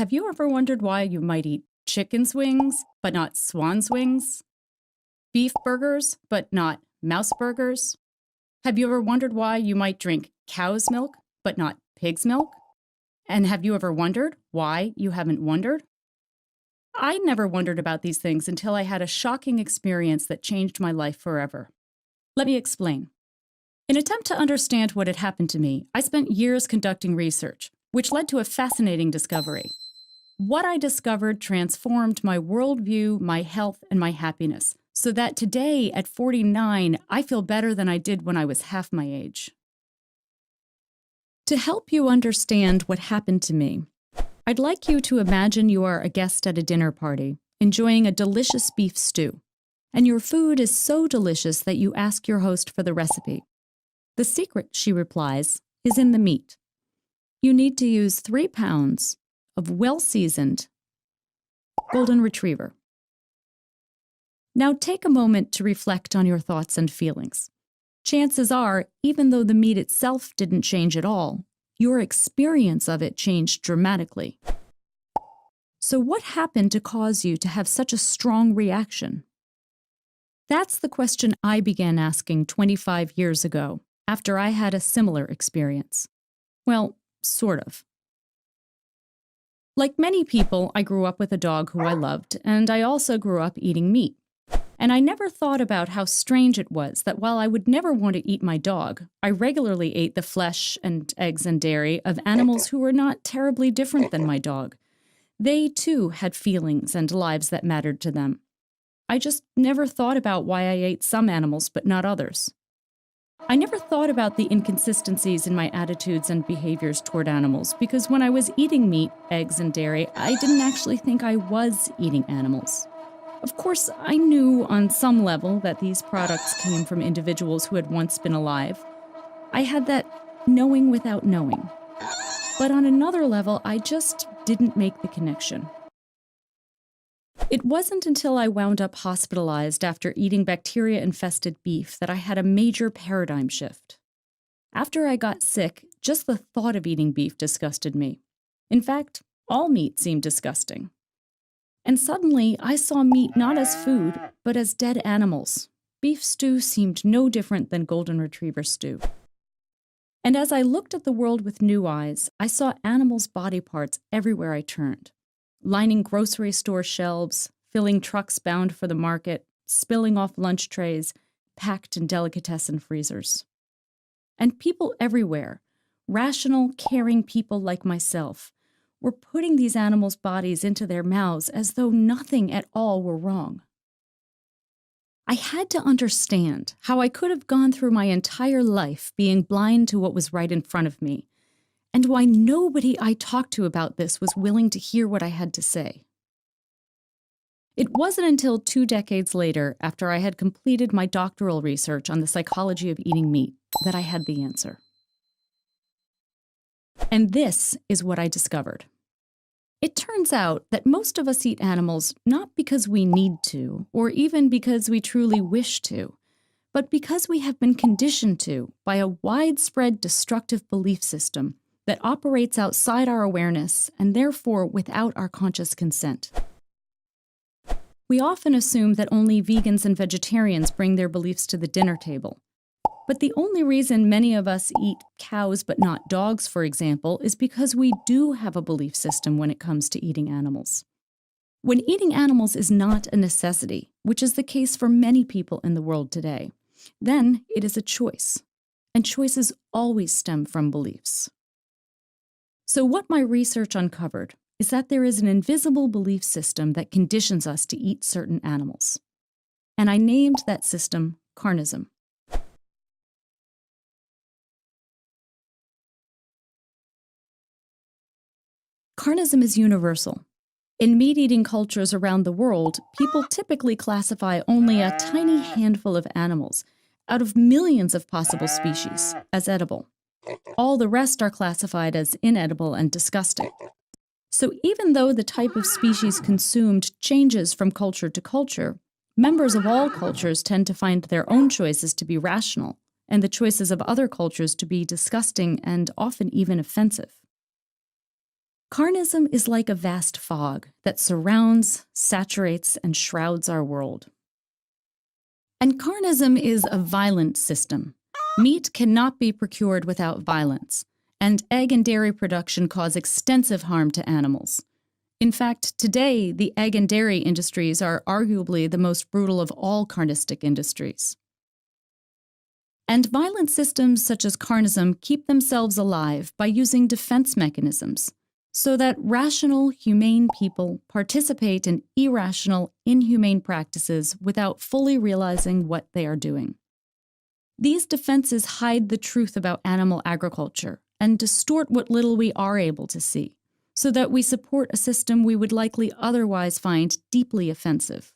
Have you ever wondered why you might eat chicken's wings, but not swan's wings? Beef burgers, but not mouse burgers? Have you ever wondered why you might drink cow's milk, but not pig's milk? And have you ever wondered why you haven't wondered? I never wondered about these things until I had a shocking experience that changed my life forever. Let me explain. In an attempt to understand what had happened to me, I spent years conducting research, which led to a fascinating discovery. What I discovered transformed my worldview, my health, and my happiness, so that today, at 49, I feel better than I did when I was half my age. To help you understand what happened to me, I'd like you to imagine you are a guest at a dinner party, enjoying a delicious beef stew, and your food is so delicious that you ask your host for the recipe. The secret, she replies, is in the meat. You need to use 3 pounds of well-seasoned golden retriever. Now take a moment to reflect on your thoughts and feelings. Chances are, even though the meat itself didn't change at all, your experience of it changed dramatically. So what happened to cause you to have such a strong reaction? That's the question I began asking 25 years ago, after I had a similar experience. Well, sort of. Like many people, I grew up with a dog who I loved, and I also grew up eating meat. And I never thought about how strange it was that while I would never want to eat my dog, I regularly ate the flesh and eggs and dairy of animals who were not terribly different than my dog. They, too, had feelings and lives that mattered to them. I just never thought about why I ate some animals but not others. I never thought about the inconsistencies in my attitudes and behaviors toward animals because when I was eating meat, eggs, and dairy, I didn't actually think I was eating animals. Of course, I knew on some level that these products came from individuals who had once been alive. I had that knowing without knowing. But on another level, I just didn't make the connection. It wasn't until I wound up hospitalized after eating bacteria-infested beef that I had a major paradigm shift. After I got sick, just the thought of eating beef disgusted me. In fact, all meat seemed disgusting. And suddenly, I saw meat not as food, but as dead animals. Beef stew seemed no different than golden retriever stew. And as I looked at the world with new eyes, I saw animals' body parts everywhere I turned, lining grocery store shelves, filling trucks bound for the market, spilling off lunch trays, packed in delicatessen freezers. And people everywhere, rational, caring people like myself, were putting these animals' bodies into their mouths as though nothing at all were wrong. I had to understand how I could have gone through my entire life being blind to what was right in front of me, and why nobody I talked to about this was willing to hear what I had to say. It wasn't until 2 decades later, after I had completed my doctoral research on the psychology of eating meat, that I had the answer. And this is what I discovered. It turns out that most of us eat animals not because we need to, or even because we truly wish to, but because we have been conditioned to by a widespread destructive belief system that operates outside our awareness and therefore without our conscious consent. We often assume that only vegans and vegetarians bring their beliefs to the dinner table. But the only reason many of us eat cows but not dogs, for example, is because we do have a belief system when it comes to eating animals. When eating animals is not a necessity, which is the case for many people in the world today, then it is a choice. And choices always stem from beliefs. So what my research uncovered is that there is an invisible belief system that conditions us to eat certain animals. And I named that system carnism. Carnism is universal. In meat-eating cultures around the world, people typically classify only a tiny handful of animals, out of millions of possible species, as edible. All the rest are classified as inedible and disgusting. So even though the type of species consumed changes from culture to culture, members of all cultures tend to find their own choices to be rational, and the choices of other cultures to be disgusting and often even offensive. Carnism is like a vast fog that surrounds, saturates, and shrouds our world. And carnism is a violent system. Meat cannot be procured without violence, and egg and dairy production cause extensive harm to animals. In fact, today, the egg and dairy industries are arguably the most brutal of all carnistic industries. And violent systems such as carnism keep themselves alive by using defense mechanisms, so that rational, humane people participate in irrational, inhumane practices without fully realizing what they are doing. These defenses hide the truth about animal agriculture and distort what little we are able to see, so that we support a system we would likely otherwise find deeply offensive.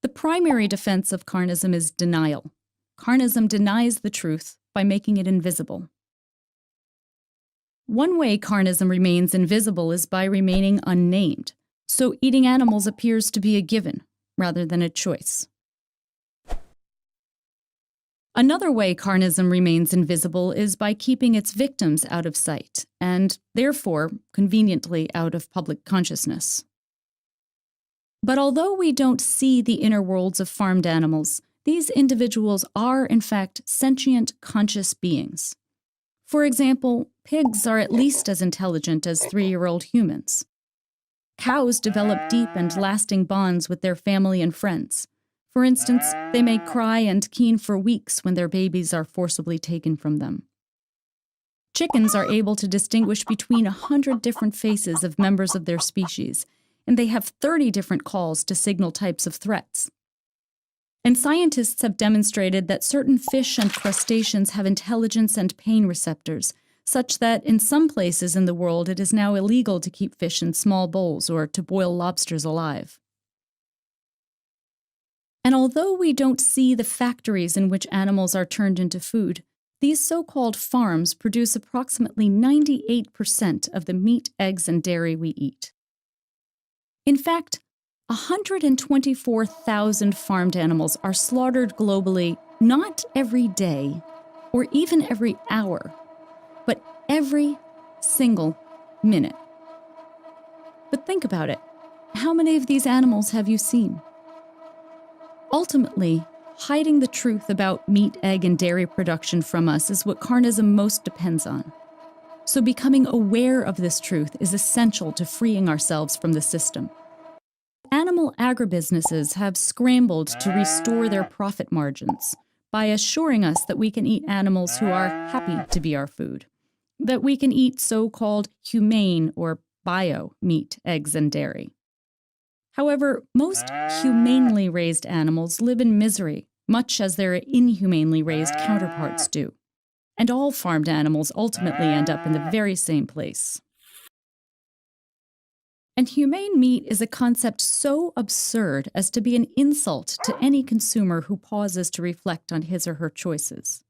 The primary defense of carnism is denial. Carnism denies the truth by making it invisible. One way carnism remains invisible is by remaining unnamed, so eating animals appears to be a given rather than a choice. Another way carnism remains invisible is by keeping its victims out of sight, and therefore, conveniently, out of public consciousness. But although we don't see the inner worlds of farmed animals, these individuals are, in fact, sentient, conscious beings. For example, pigs are at least as intelligent as 3-year-old humans. Cows develop deep and lasting bonds with their family and friends. For instance, they may cry and keen for weeks when their babies are forcibly taken from them. Chickens are able to distinguish between 100 different faces of members of their species, and they have 30 different calls to signal types of threats. And scientists have demonstrated that certain fish and crustaceans have intelligence and pain receptors, such that in some places in the world it is now illegal to keep fish in small bowls or to boil lobsters alive. And although we don't see the factories in which animals are turned into food, these so-called farms produce approximately 98% of the meat, eggs, and dairy we eat. In fact, 124,000 farmed animals are slaughtered globally not every day or even every hour, but every single minute. But think about it. How many of these animals have you seen? Ultimately, hiding the truth about meat, egg, and dairy production from us is what carnism most depends on. So becoming aware of this truth is essential to freeing ourselves from the system. Animal agribusinesses have scrambled to restore their profit margins by assuring us that we can eat animals who are happy to be our food, that we can eat so-called humane or bio meat, eggs, and dairy. However, most humanely raised animals live in misery, much as their inhumanely raised counterparts do. And all farmed animals ultimately end up in the very same place. And humane meat is a concept so absurd as to be an insult to any consumer who pauses to reflect on his or her choices.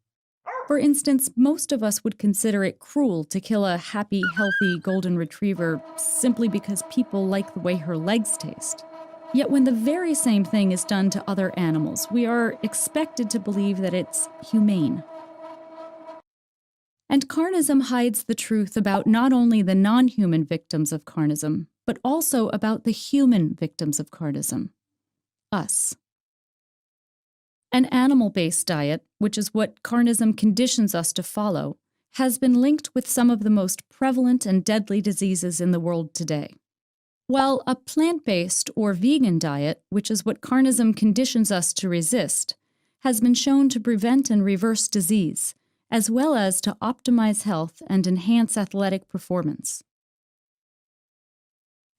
For instance, most of us would consider it cruel to kill a happy, healthy golden retriever simply because people like the way her legs taste. Yet when the very same thing is done to other animals, we are expected to believe that it's humane. And carnism hides the truth about not only the non-human victims of carnism, but also about the human victims of carnism, us. An animal-based diet, which is what carnism conditions us to follow, has been linked with some of the most prevalent and deadly diseases in the world today. While a plant-based or vegan diet, which is what carnism conditions us to resist, has been shown to prevent and reverse disease, as well as to optimize health and enhance athletic performance.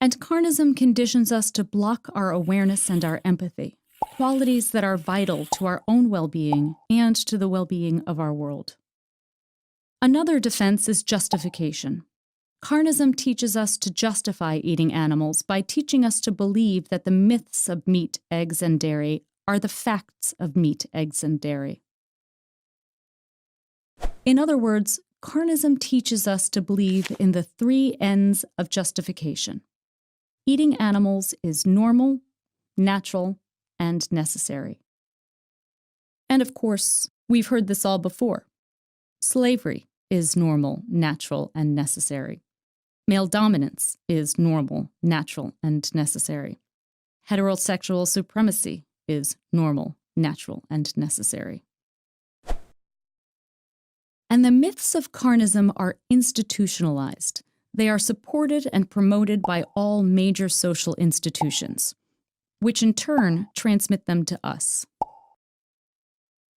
And carnism conditions us to block our awareness and our empathy, qualities that are vital to our own well-being and to the well-being of our world. Another defense is justification. Carnism teaches us to justify eating animals by teaching us to believe that the myths of meat, eggs, and dairy are the facts of meat, eggs, and dairy. In other words, carnism teaches us to believe in the 3 N's of justification. Eating animals is normal, natural, and necessary. And of course, we've heard this all before. Slavery is normal, natural, and necessary. Male dominance is normal, natural, and necessary. Heterosexual supremacy is normal, natural, and necessary. And the myths of carnism are institutionalized. They are supported and promoted by all major social institutions, which in turn transmit them to us.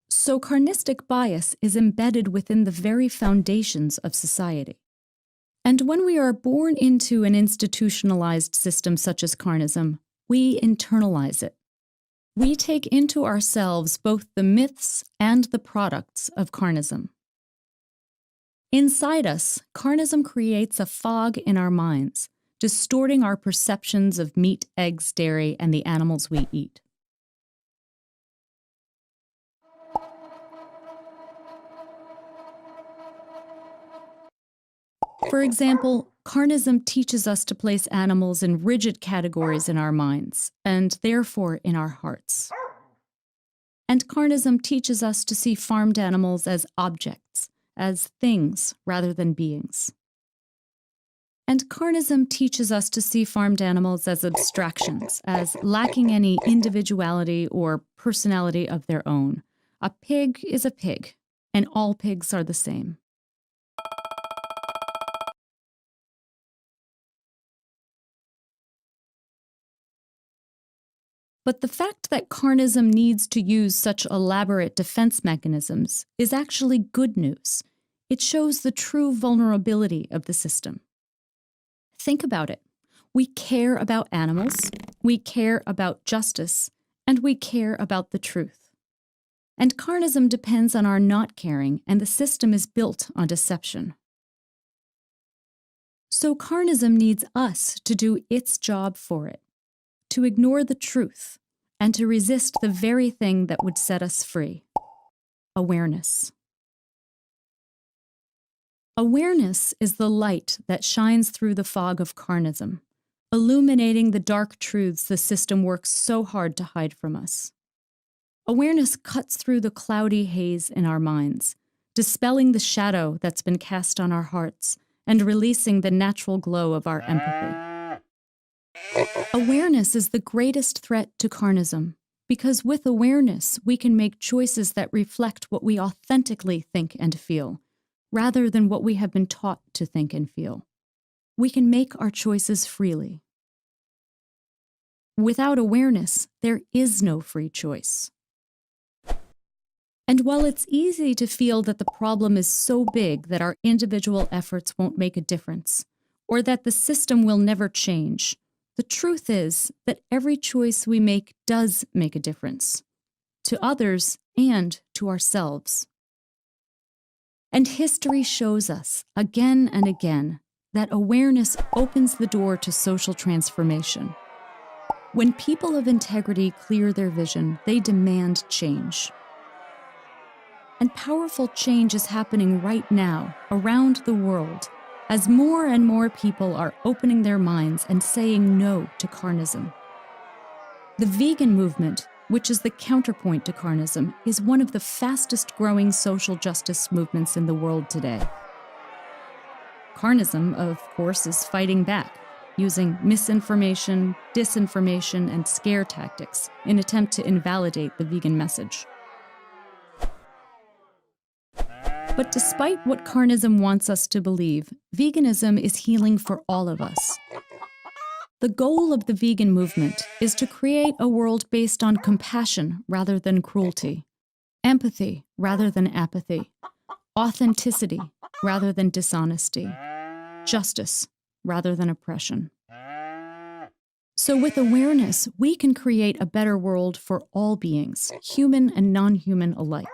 So carnistic bias is embedded within the very foundations of society. And when we are born into an institutionalized system such as carnism, we internalize it. We take into ourselves both the myths and the products of carnism. Inside us, carnism creates a fog in our minds, distorting our perceptions of meat, eggs, dairy, and the animals we eat. For example, carnism teaches us to place animals in rigid categories in our minds, and therefore in our hearts. And carnism teaches us to see farmed animals as objects, as things rather than beings. And carnism teaches us to see farmed animals as abstractions, as lacking any individuality or personality of their own. A pig is a pig, and all pigs are the same. But the fact that carnism needs to use such elaborate defense mechanisms is actually good news. It shows the true vulnerability of the system. Think about it. We care about animals, we care about justice, and we care about the truth. And carnism depends on our not caring, and the system is built on deception. So carnism needs us to do its job for it, to ignore the truth, and to resist the very thing that would set us free: awareness. Awareness is the light that shines through the fog of carnism, illuminating the dark truths the system works so hard to hide from us. Awareness cuts through the cloudy haze in our minds, dispelling the shadow that's been cast on our hearts and releasing the natural glow of our empathy. Awareness is the greatest threat to carnism, because with awareness, we can make choices that reflect what we authentically think and feel, rather than what we have been taught to think and feel. We can make our choices freely. Without awareness, there is no free choice. And while it's easy to feel that the problem is so big that our individual efforts won't make a difference, or that the system will never change, the truth is that every choice we make does make a difference, to others and to ourselves. And history shows us, again and again, that awareness opens the door to social transformation. When people of integrity clear their vision, they demand change. And powerful change is happening right now, around the world, as more and more people are opening their minds and saying no to carnism. The vegan movement, which is the counterpoint to carnism, is one of the fastest growing social justice movements in the world today. Carnism, of course, is fighting back, using misinformation, disinformation, and scare tactics in an attempt to invalidate the vegan message. But despite what carnism wants us to believe, veganism is healing for all of us. The goal of the vegan movement is to create a world based on compassion rather than cruelty, empathy rather than apathy, authenticity rather than dishonesty, justice rather than oppression. So with awareness, we can create a better world for all beings, human and non-human alike.